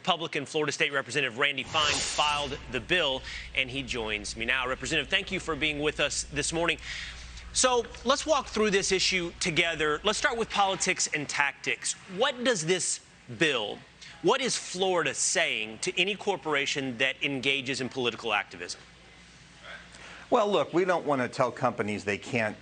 Republican Florida State Representative Randy Fine filed the bill, and he joins me now. Representative, thank you for being with us this morning. So let's walk through this issue together. Let's start with politics and tactics. What does this bill, what is Florida saying to any corporation that engages in political activism? Well, look, we don't want to tell companies they can't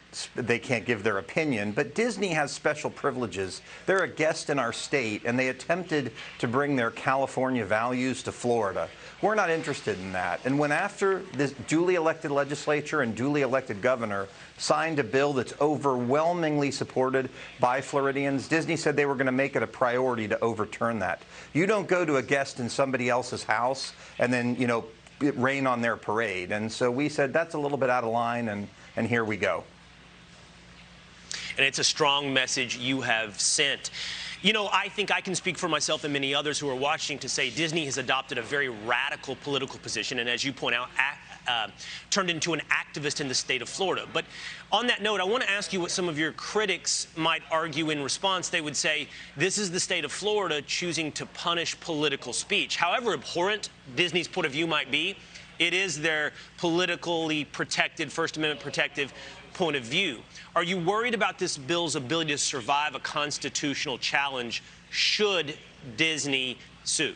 give their opinion, but Disney has special privileges. They're a guest in our state, and they attempted to bring their California values to Florida. We're not interested in that. And when after this duly elected legislature and duly elected governor signed a bill that's overwhelmingly supported by Floridians, Disney said they were going to make it a priority to overturn that. You don't go to a guest in somebody else's house and then, rain on their parade. And so we said that's a little bit out of line, and here we go. And it's a strong message you have sent. I think I can speak for myself and many others who are watching to say Disney has adopted a very radical political position, and as you point out, turned into an activist in the state of Florida. But on that note, I want to ask you what some of your critics might argue in response. They would say this is the state of Florida choosing to punish political speech. However abhorrent Disney's point of view might be, it is their politically protected, First Amendment protective point of view. Are you worried about this bill's ability to survive a constitutional challenge should Disney sue?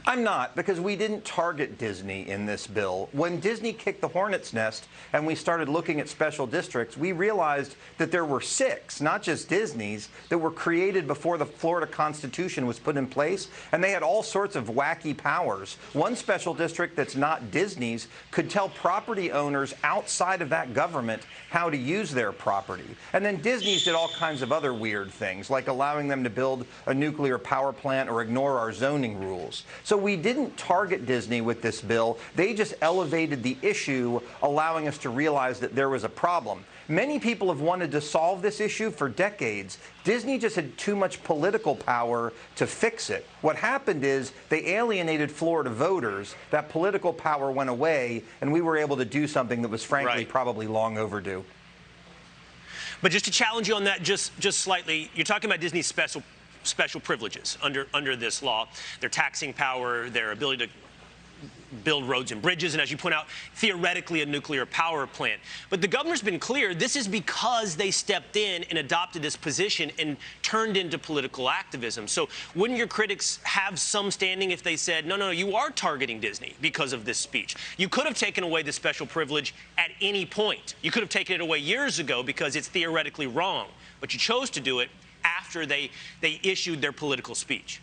I'm not, because we didn't target Disney in this bill. When Disney kicked the hornet's nest and we started looking at special districts, we realized that there were 6, not just Disney's, that were created before the Florida Constitution was put in place, and they had all sorts of wacky powers. One special district that's not Disney's could tell property owners outside of that government how to use their property. And then Disney's did all kinds of other weird things, like allowing them to build a nuclear power plant or ignore our zoning rules. So we didn't target Disney with this bill. They just elevated the issue, allowing us to realize that there was a problem. Many people have wanted to solve this issue for decades. Disney just had too much political power to fix it. What happened is they alienated Florida voters. That political power went away, and we were able to do something that was, frankly, probably long overdue. But just to challenge you on that just slightly, you're talking about Disney's special privileges under this law, their taxing power, their ability to build roads and bridges, and as you point out, theoretically a nuclear power plant. But the governor's been clear, this is because they stepped in and adopted this position and turned into political activism. So wouldn't your critics have some standing if they said, no, you are targeting Disney because of this speech? You could have taken away the special privilege at any point. You could have taken it away years ago because it's theoretically wrong, but you chose to do it after they issued their political speech.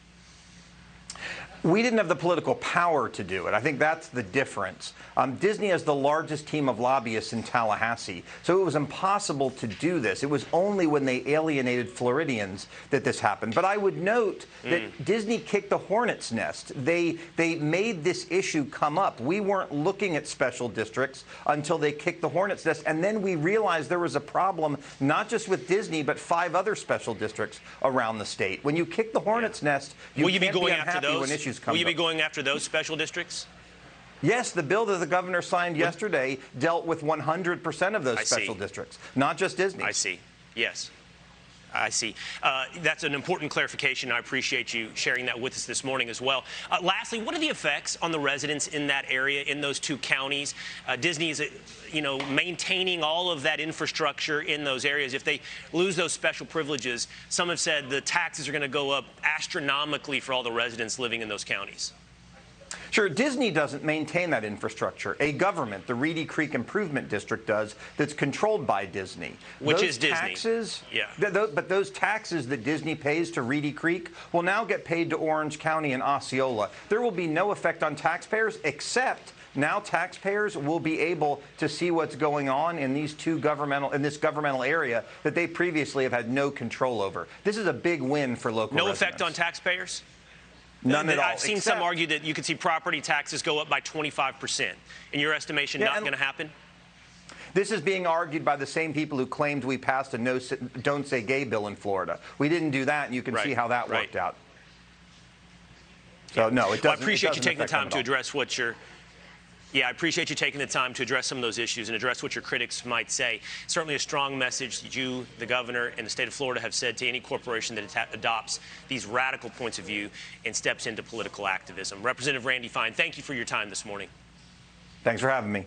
We didn't have the political power to do it. I think that's the difference. Disney has the largest team of lobbyists in Tallahassee, so it was impossible to do this. It was only when they alienated Floridians that this happened. But I would note that Disney kicked the hornet's nest. They made this issue come up. We weren't looking at special districts until they kicked the hornet's nest, and then we realized there was a problem not just with Disney, but 5 other special districts around the state. When you kick the hornet's nest, you can't be unhappy when issues come up. Will you be going after those special districts? Yes, the bill that the governor signed yesterday dealt with 100% of those special districts, not just Disney. I see. Yes. I see. That's an important clarification. I appreciate you sharing that with us this morning as well. Lastly, what are the effects on the residents in that area, in those 2 counties? Disney is, maintaining all of that infrastructure in those areas. If they lose those special privileges, some have said the taxes are going to go up astronomically for all the residents living in those counties. Sure, Disney doesn't maintain that infrastructure. A government, the Reedy Creek Improvement District, does, that's controlled by Disney. Which those is Disney. Taxes, yeah. But those taxes that Disney pays to Reedy Creek will now get paid to Orange County and Osceola. There will be no effect on taxpayers, except now taxpayers will be able to see what's going on in these this governmental area that they previously have had no control over. This is a big win for local residents. No effect on taxpayers? None at all. I've seen some argue that you could see property taxes go up by 25%. In your estimation, not going to happen? This is being argued by the same people who claimed we passed a Don't Say Gay bill in Florida. We didn't do that, and you can see how that worked out. So, no, it doesn't. Well, I appreciate you taking the time to address what your Yeah, I appreciate you taking the time to address some of those issues and address what your critics might say. Certainly a strong message that you, the governor, and the state of Florida have said to any corporation that adopts these radical points of view and steps into political activism. Representative Randy Fine, thank you for your time this morning. Thanks for having me.